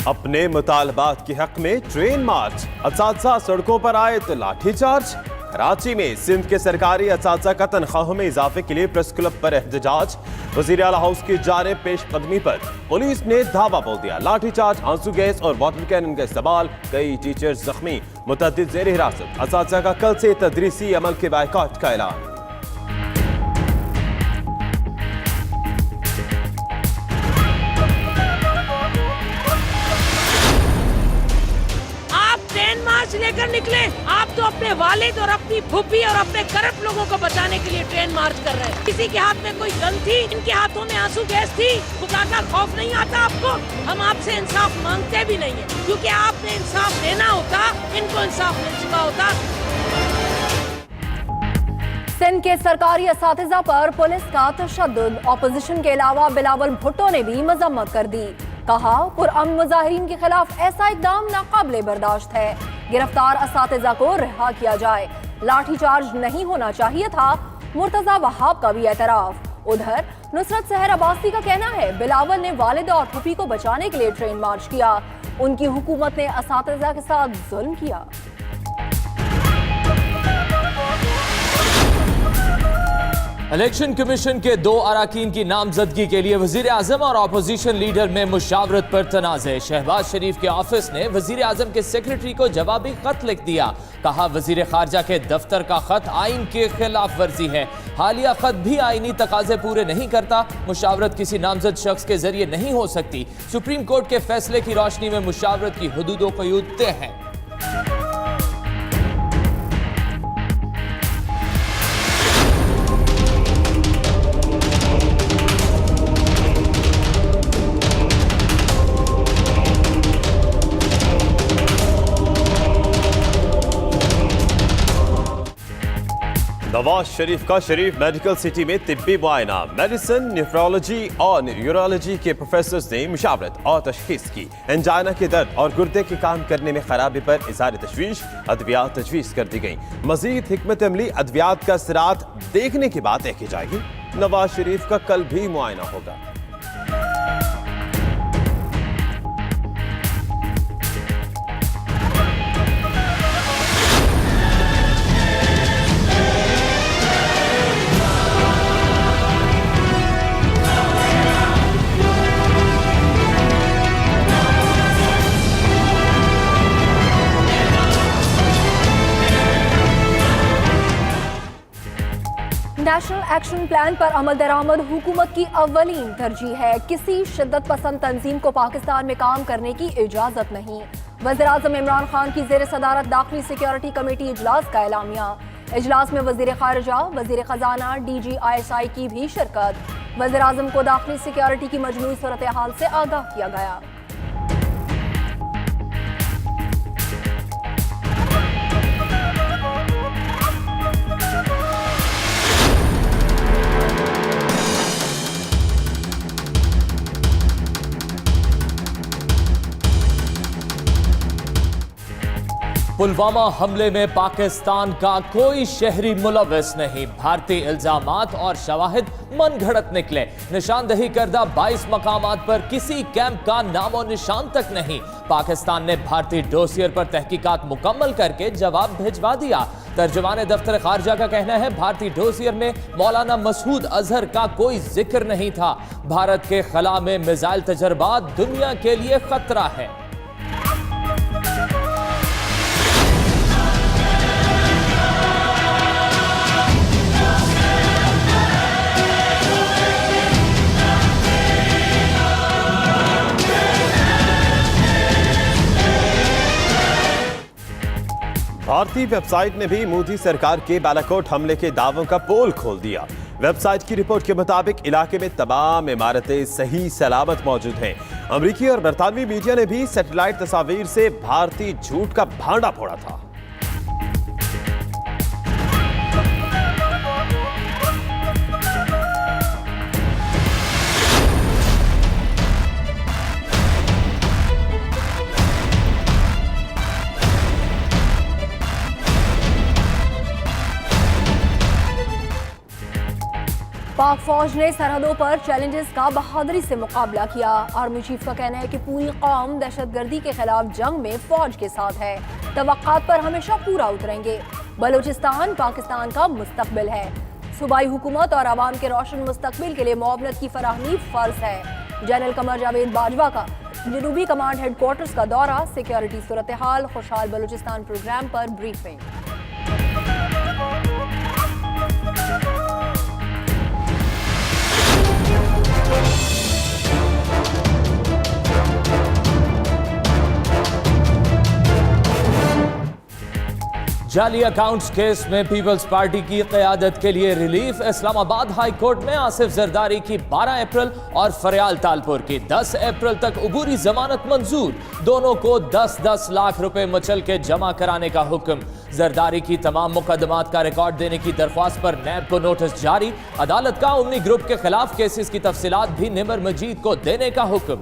अपने मुतालबात के हक में ट्रेन मार्च, असातिज़ा सड़कों पर आए तो लाठीचार्ज। कराची में सिंध के सरकारी असातिज़ा का तनख्वाहों में इजाफे के लिए प्रेस क्लब पर एहतजाज। वज़ीर आला हाउस की जानिब पेशकदमी पर पुलिस ने धावा बोल दिया। लाठीचार्ज, आंसू गैस और वाटर कैनन का इस्तेमाल, कई टीचर्स जख्मी, मुतअद्दिद ज़ेर हिरासत। असातिज़ा का कल से तदरीसी अमल के बायकॉट का ऐलान। लेकर निकले, आप तो अपने वालिद और अपनी फूफी और अपने करप्ट लोगों को बचाने के लिए ट्रेन मार्च कर रहे हैं। किसी के हाथ में कोई गन थी, इनके हाथों में आंसू गैस थी। खुदा का खौफ नहीं आता आपको? हम आपसे इंसाफ मांगते भी नहीं है, क्योंकि आपने इंसाफ देना होता, इनको इंसाफ मिल चुका होता। सिंध के सरकारी असातिज़ा पर पुलिस का तशद्दुद। ऑपोजिशन के अलावा बिलावल भुट्टो ने भी मजम्मत कर दी। कहा, पुरअमन मुजाहिरीन के खिलाफ ऐसा इकदाम नाकाबिले बर्दाश्त है। गिरफ्तार असातिज़ा को रिहा किया जाए। लाठीचार्ज नहीं होना चाहिए था। मुर्तजा वहाब का भी एतराफ। उधर नुसरत सहर अब्बासी का कहना है, बिलावल ने वालिद और फूफी को बचाने के लिए ट्रेन मार्च किया। उनकी हुकूमत ने असातिज़ा के साथ जुल्म किया। इलेक्शन कमीशन के 2 अराकीन की नामजदगी के लिए वजीर आजम और अपोजिशन लीडर में मुशावरत पर तनाज़े। शहबाज शरीफ के ऑफिस ने वजीर आजम के सेक्रेटरी को जवाबी खत लिख दिया। कहा, वजीर खारजा के दफ्तर का खत आइन के खिलाफ वर्जी है। हालिया खत भी आइनी तकाजे पूरे नहीं करता। मुशावरत किसी नामजद शख्स के जरिए नहीं हो सकती। सुप्रीम कोर्ट के फैसले की रोशनी में मुशावरत की हुदूद व क़यूद तय है। नवाज शरीफ का शरीफ मेडिकल सिटी में तिब्बी मुआयना। मेडिसिन, न्यूरोलॉजी और यूरोलॉजी के प्रोफेसर्स ने मुशावरत और तशखीस की। एंजाइना के दर्द और गुर्दे के काम करने में खराबी पर इज़हार तशवीश, अद्वियात तजवीज़ कर दी गई। मजीद हिकमत अमली अद्वियात का असरात देखने के बाद तय की जाएगी। नवाज शरीफ का कल भी मुआयना होगा। नेशनल एक्शन प्लान पर अमल दरामद हुकूमत की अव्वलीन तरजीह है। किसी शिद्दत पसंद तंजीम को पाकिस्तान में काम करने की इजाजत नहीं। वज़ीर आज़म इमरान खान की ज़ेर सदारत दाखिली सिक्योरिटी कमेटी इजलास का एलामिया। इजलास में वज़ीर खारजा, वज़ीर खजाना, DG ISI की भी शिरकत। वज़ीर आज़म को दाखिली सिक्योरिटी की मजमूई सूरत हाल से आगाह किया गया। पुलवामा हमले में पाकिस्तान का कोई शहरी मुलव्वस नहीं। भारतीय इल्जामात और शवाहिद मन घड़त निकले। निशानदही करदा 22 मकामात पर किसी कैंप का नामो निशान तक नहीं। पाकिस्तान ने भारतीय डोसियर पर तहकीकात मुकम्मल करके जवाब भिजवा दिया। तर्जुमान दफ्तर खारजा का कहना है, भारतीय डोसियर में मौलाना मसूद अजहर का कोई जिक्र नहीं था। भारत के खला में मिसाइल तजर्बात दुनिया के लिए खतरा है। भारतीय वेबसाइट ने भी मोदी सरकार के बालाकोट हमले के दावों का पोल खोल दिया। वेबसाइट की रिपोर्ट के मुताबिक इलाके में तमाम इमारतें सही सलामत मौजूद हैं। अमेरिकी और बरतानवी मीडिया ने भी सैटेलाइट तस्वीर से भारतीय झूठ का भांडा फोड़ा था। पाक फौज ने सरहदों पर चैलेंजेस का बहादुरी से मुकाबला किया। आर्मी चीफ का कहना है कि पूरी कौम दहशतगर्दी के खिलाफ जंग में फौज के साथ है, तवक्कात पर हमेशा पूरा उतरेंगे। बलूचिस्तान पाकिस्तान का मुस्तकबिल है। सूबाई हुकूमत और आवाम के रोशन मुस्तकबिल के लिए मुआवनत की फराहमी फर्ज है। जनरल कमर जावेद बाजवा का जनूबी कमांड हेडक्वार्टर्स का दौरा, सिक्योरिटी सूरत हाल, खुशहाल बलूचिस्तान प्रोग्राम पर ब्रीफिंग। जाली अकाउंट्स केस में पीपल्स पार्टी की क़यादत के लिए रिलीफ। इस्लामाबाद हाई कोर्ट में आसिफ जरदारी की 12 अप्रैल और फरियाल तालपुर की 10 अप्रैल तक उबूरी जमानत मंजूर। दोनों को 10-10 लाख रुपए मचल के जमा कराने का हुक्म। जरदारी की तमाम मुकदमात का रिकॉर्ड देने की दरख्वास्त पर नैब को नोटिस जारी। अदालत का उम्नी ग्रुप के खिलाफ केसेस की तफसीलात भी निमर मजीद को देने का हुक्म।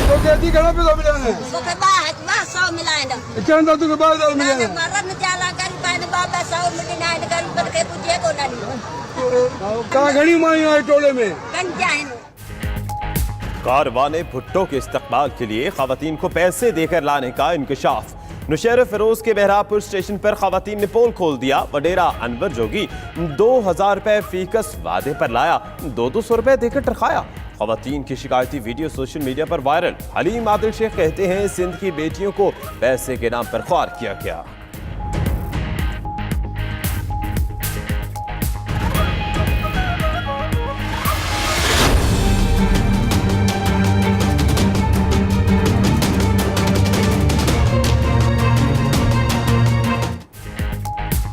तो कहती घड़ा पे मिला है तो के बाद 100 मिलाए ना क्या ना तो के बाद मिला है मरन जाला कर पाए बाबा 100 मिलाए ना कर पर के पूछे को नहीं कहां घड़ी मारी है टोले में कन जाए कारवाने भुट्टो के इस्तकबाल के लिए खवातीन को पैसे देकर लाने का इंकशाफ। नुशैर फिरोज के बहरापुर स्टेशन पर खवातीन ने पोल खोल दिया। वडेरा अनवर जोगी 2000 रुपए फीकस वादे पर लाया, 200 रुपए देकर टरखाया। खवातीन की शिकायती वीडियो सोशल मीडिया पर वायरल। हलीम आदिल शेख कहते हैं सिंध की बेटियों को पैसे के नाम पर ख्वार किया गया।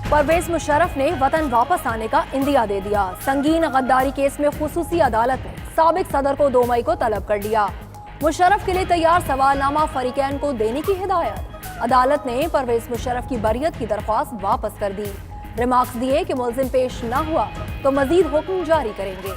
परवेज मुशर्रफ ने वतन वापस आने का इंदिया दे दिया। संगीन गद्दारी केस में खुसूसी अदालत ने साबिक सदर को 2 मई को तलब कर लिया। मुशर्रफ के लिए तैयार सवालनामा फरीकैन को देने की हिदायत। अदालत ने परवेज मुशर्रफ की बरियत की दरख्वास्त वापस कर दी। रिमार्क्स दिए कि मुल्जिम पेश न हुआ तो मजीद हुक्म जारी करेंगे।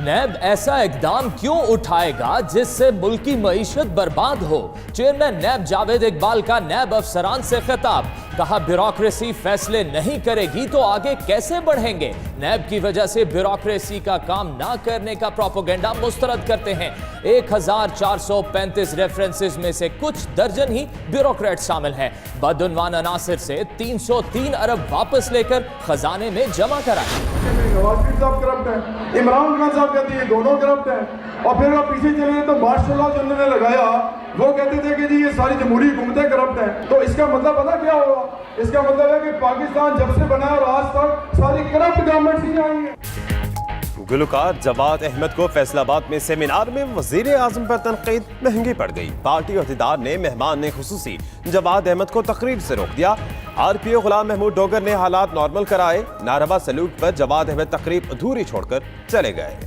नैब ऐसा इकदाम क्यों उठाएगा जिससे मुल्की मईशत बर्बाद हो? चेयरमैन नैब जावेद इकबाल का नैब अफसरान से खिताब। कहा ब्यूरोक्रेसी फैसले नहीं करेगी तो आगे कैसे बढ़ेंगे? नैब की वजह से ब्यूरोक्रेसी का काम ना करने का प्रोपेगेंडा मुस्तरद करते हैं। 1435 रेफरेंसेस में से कुछ दर्जन ही ब्यूरोक्रेट शामिल हैं। बदउनवान अनासिर से 303 अरब वापस लेकर खजाने में जमा कराए। नवाज शरीफ साहब करप्ट है, इमरान खान साहब कहते हैं दोनों करप्ट हैं, और फिर आप पीछे चले तो मार्शल जो उन्होंने लगाया वो कहते थे कि जी ये सारी जमहूरी हुकूमतें करप्ट हैं। तो इसका मतलब पता क्या होगा? इसका मतलब है कि पाकिस्तान जब से बना और आज तक सारी करप्ट गवर्नमेंट ही आई है। गुलकार जवाद अहमद को फैसलाबाद में सेमिनार में वजीर आजम पर तनकीद महंगी पड़ गई। पार्टी अहदेदार ने मेहमान ने खुसूसी जवाद अहमद को तकरीर से रोक दिया। RPO गुलाम महमूद डोगर ने हालात नॉर्मल कराए। नारवा सलूक पर जवाद अहमद तकरीब अधूरी छोड़कर चले गए।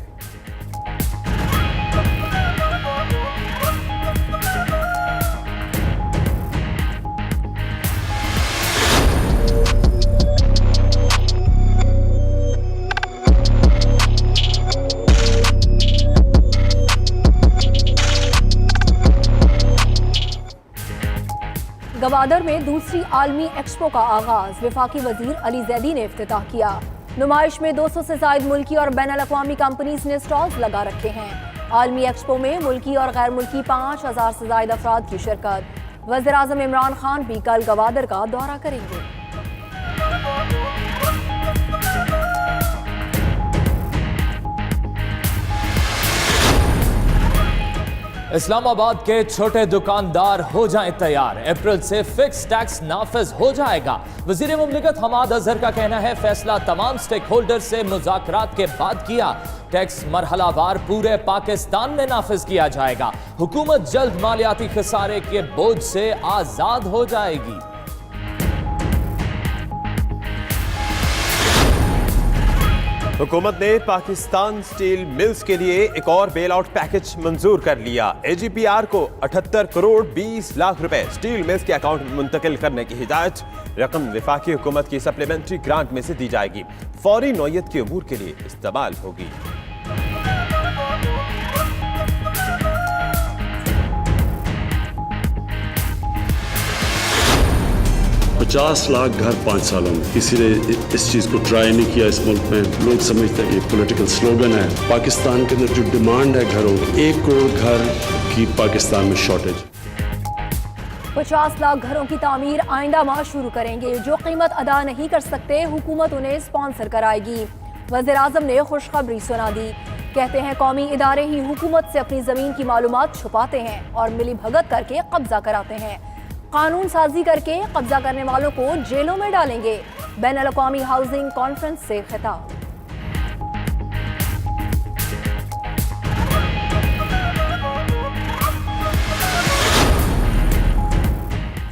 गवादर में दूसरी आलमी एक्सपो का आगाज वफाकी वजीर अली जैदी ने इफ्तिताह किया। नुमाइश में 200 से ज्यादा मुल्की और बैन अल-अक़वामी कंपनीज ने स्टॉल्स लगा रखे हैं। आलमी एक्सपो में मुल्की और गैर मुल्की 5000 से ज्यादा अफराद की शिरकत। वज़ीर आज़म इमरान खान भी कल गवादर का दौरा करेंगे। इस्लामाबाद के छोटे दुकानदार हो जाएं तैयार, अप्रैल से फिक्स टैक्स नाफिज हो जाएगा। वजीर मुमलिकत हमाद अजहर का कहना है फैसला तमाम स्टेक होल्डर से मुज़ाकरात के बाद किया। टैक्स मरहलावार पूरे पाकिस्तान में नाफिज किया जाएगा। हुकूमत जल्द मालियाती खसारे के बोझ से आजाद हो जाएगी। हुकूमत ने पाकिस्तान स्टील मिल्स के लिए एक और बेल आउट पैकेज मंजूर कर लिया। AGPR को 78 करोड़ 20 लाख रुपए स्टील मिल्स के अकाउंट में मुंतकिल करने की हिदायत। रकम वफाकी हुकूमत की सप्लीमेंट्री ग्रांट में से दी जाएगी। फौरी नौयत की अमूर के लिए इस्तेमाल होगी। 50 लाख घर 5 सालों में। किसी ने इस चीज़ को ट्राई नहीं किया इस मुल्क में। लोग समझते हैं ये पॉलिटिकल स्लोगन है। पाकिस्तान के अंदर जो डिमांड है घरों, 1 करोड़ घर की पाकिस्तान में शॉर्टेज। 50 लाख घरों की तामीर आइंदा माह शुरू करेंगे। जो कीमत अदा नहीं कर सकते हुकूमत उन्हें स्पॉन्सर कराएगी। वज़ीर आज़म ने खुशखबरी सुना दी। कहते हैं कौमी इदारे ही हुकूमत से अपनी ज़मीन की मालूमात छुपाते हैं और मिली भगत करके कब्जा कराते हैं। कानून साजी करके कब्जा करने वालों को जेलों में डालेंगे। बैनुल अक़वामी हाउसिंग कॉन्फ्रेंस से खिताब।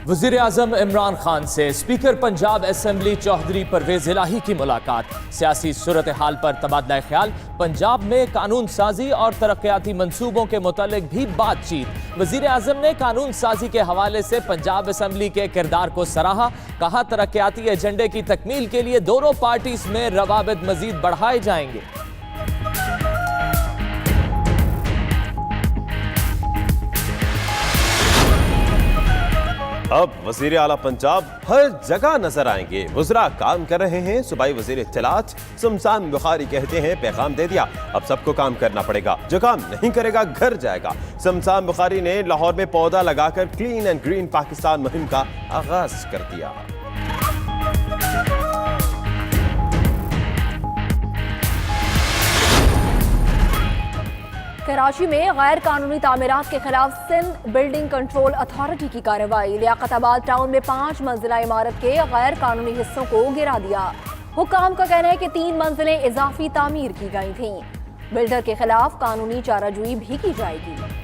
वज़ीर आज़म इमरान खान से स्पीकर पंजाब असेंबली चौधरी परवेज इलाही की मुलाकात। सियासी सूरत हाल पर तबादला ख्याल। पंजाब में कानून साजी और तरक्याती मंसूबों के मुतालिक भी बातचीत। वज़ीर आज़म ने कानून साजी के हवाले से पंजाब असेंबली के किरदार को सराहा। कहा तरक्याती एजेंडे की तकमील के लिए दोनों पार्टीज में रवाबित मजीद बढ़ाए जाएंगे। अब वजीर आला पंजाब हर जगह नजर आएंगे। वज़रा काम कर रहे हैं। सूबाई वजीर इत्तलात शमशान बुखारी कहते हैं पैगाम दे दिया, अब सबको काम करना पड़ेगा। जो काम नहीं करेगा घर जाएगा। शमशान बुखारी ने लाहौर में पौधा लगाकर क्लीन एंड ग्रीन पाकिस्तान मुहिम का आगाज कर दिया। कराची में गैर कानूनी तामीरात के खिलाफ सिंध बिल्डिंग कंट्रोल अथॉरिटी की कार्रवाई। लियाकताबाद टाउन में 5 मंजिला इमारत के गैर कानूनी हिस्सों को गिरा दिया। हुक्काम का कहना है कि 3 मंजिलें इजाफी तामीर की गई थीं। बिल्डर के खिलाफ कानूनी चाराजोई भी की जाएगी।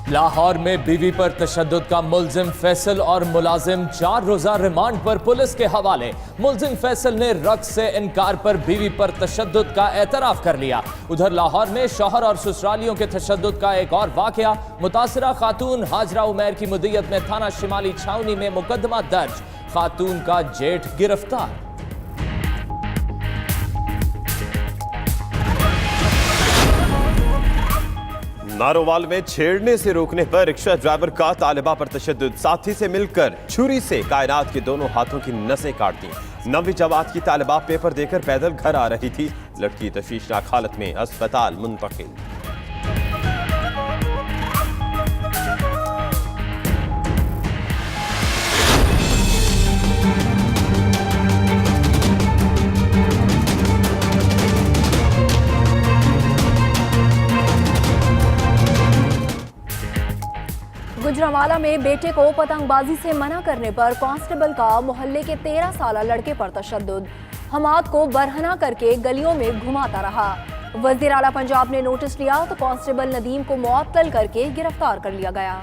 लाहौर में बीवी पर तशद्दुद का मुल्जिम फैसल और मुलाजिम 4 रोजा रिमांड पर पुलिस के हवाले। मुल्जिम फैसल ने रक्स से इनकार पर बीवी पर तशद्दुद का एतराफ कर लिया। उधर लाहौर में शौहर और ससुरालियों के तशद्दुद का एक और वाकया। मुतासरा खातून हाजरा उमैर की मुद्दत में थाना शिमाली छावनी में मुकदमा दर्ज। खातून का जेठ गिरफ्तार। नारोवाल में छेड़ने से रोकने पर रिक्शा ड्राइवर का तालिबा पर तशद्दुद। साथी से मिलकर छुरी से कायनात के दोनों हाथों की नसें काट दी। 9वीं जमात की तालिबा पेपर देकर पैदल घर आ रही थी। लड़की तशवीशनाक हालत में अस्पताल मुंतकिल। गुजरांवाला में बेटे को पतंगबाजी से मना करने पर कांस्टेबल का मोहल्ले के 13 साला लड़के पर तशद्दुद। हमाद को बरहना करके गलियों में घुमाता रहा। वज़ीर आला पंजाब ने नोटिस लिया तो कांस्टेबल नदीम को मुअत्तल करके गिरफ्तार कर लिया गया।